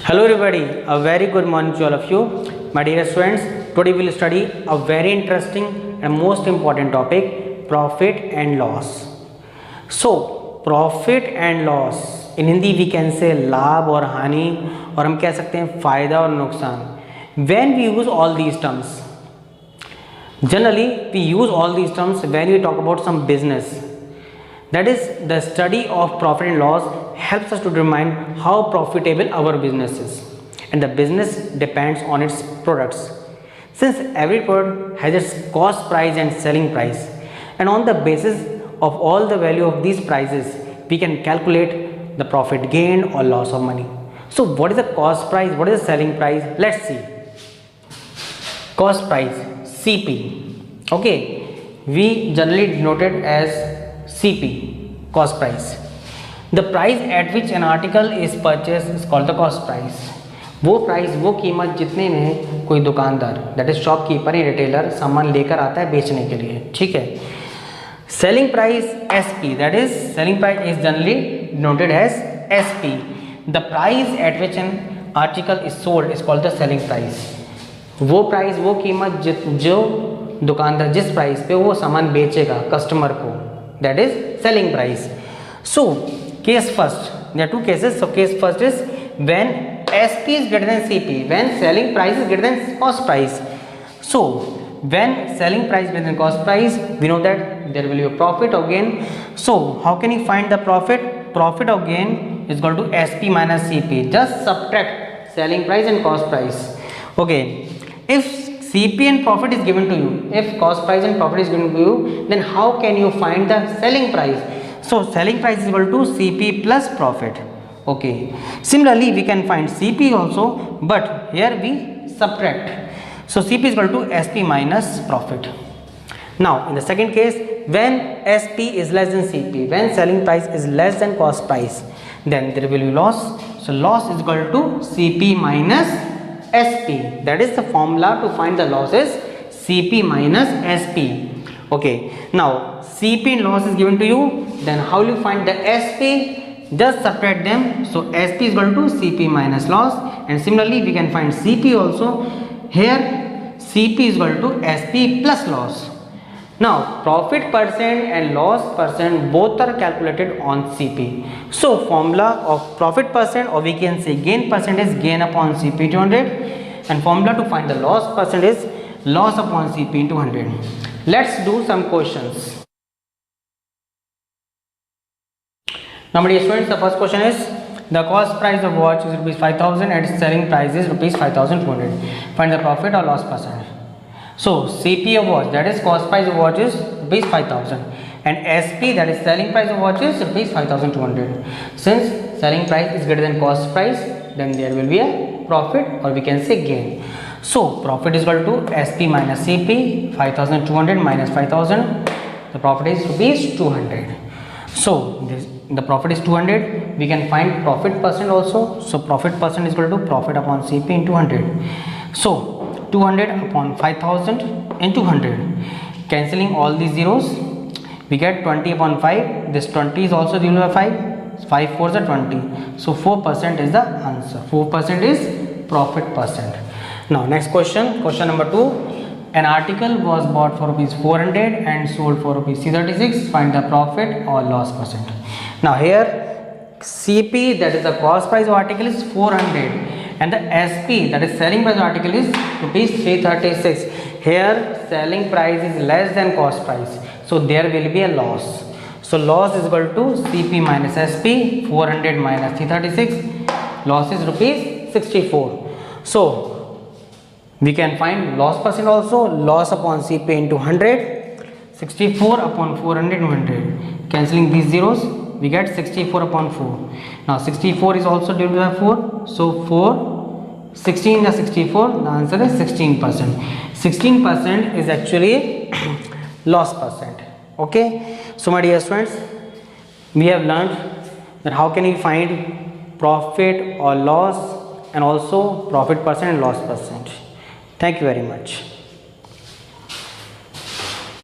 Hello everybody, a very good morning to all of you. My dear students, today we will study a very interesting and most important topic, profit and loss. So, profit and loss, in Hindi we can say लाभ और हानि, और हम कह सकते हैं फायदा और नुकसान. When we use all these terms, generally we use all these terms when we talk about some business. That is, the study of profit and loss helps us to determine how profitable our business is, and the business depends on its products. Since every product has its cost price and selling price, and on the basis of all the value of these prices, we can calculate the profit gain or loss of money. So what is the cost price? What is the selling price? Let's see. Cost price, CP. Okay, we generally denote it as CP, cost price. The price at which an article is purchased is called the cost price. वो price, वो कीमत जितने में कोई दुकानदार, that is shopkeeper या retailer, सामान लेकर आता है बेचने के लिए, ठीक है. Selling price SP, that is selling price is generally denoted as SP. The price at which an article is sold is called the selling price. वो प्राइस, वो कीमत जो दुकानदार जिस प्राइस पे वो सामान बेचेगा कस्टमर को, that is selling price. So case first, there are two cases. So case first is when SP is greater than CP, when selling price is greater than cost price. So when selling price is greater than cost price, we know that there will be a profit or gain. So how can you find the profit? Profit or gain is equal to SP minus CP. Just subtract selling price and cost price. Okay, if CP and profit is given to you, if cost price and profit is given to you, then how can you find the selling price? So selling price is equal to CP plus profit. Okay, similarly we can find CP also, but here we subtract. So CP is equal to SP minus profit. Now in the second case, when SP is less than CP, when selling price is less than cost price, then there will be loss. So loss is equal to CP minus SP. That is the formula to find the losses, CP minus SP. Okay, now CP and loss is given to you, then how will you find the SP? Just subtract them. So SP is equal to CP minus loss, and similarly we can find CP also. Here CP is equal to SP plus loss. Now profit percent and loss percent both are calculated on CP. So formula of profit percent, or we can say gain percent, is gain upon CP into 100, and formula to find the loss percent is loss upon CP into 100. Let's do some questions. Now my dear students, the first question is, the cost price of watch is rupees 5,000 and its selling price is rupees 5,200. Find the profit or loss percent. So CP of watch, that is cost price of watch, is rupees 5,000, and SP, that is selling price of watch, is rupees 5,200. Since selling price is greater than cost price, then there will be a profit, or we can say gain. So profit is equal to SP minus CP. 5,200 minus 5,000, the profit is rupees 200. So the profit is 200. We can find profit percent also. So profit percent is equal to profit upon CP into 100. So 200 upon 5,000 into 100. Cancelling all these zeros, we get 20 upon 5. This 20 is also divided by 5. 5 4s are 20. So 4% is the answer. 4% is profit percent. Now next question, question number 2. An article was bought for rupees 400 and sold for rupees 336. Find the profit or loss percent. Now here CP, that is the cost price of article, is 400, and the SP, that is selling price of article, is rupees 336. Here selling price is less than cost price, so there will be a loss. So loss is equal to CP minus SP. 400 minus 336, loss is rupees 64. So we can find loss percent also. Loss upon CP into 100. 64 upon 400 100. Cancelling these zeros, we get 64 upon 4. Now 64 is also divided by 4. So 4, 16 is 64. The answer is 16%. 16% is actually loss percent. Okay. So my dear students, we have learned that how can we find profit or loss, and also profit percent and loss percent. Thank you very much.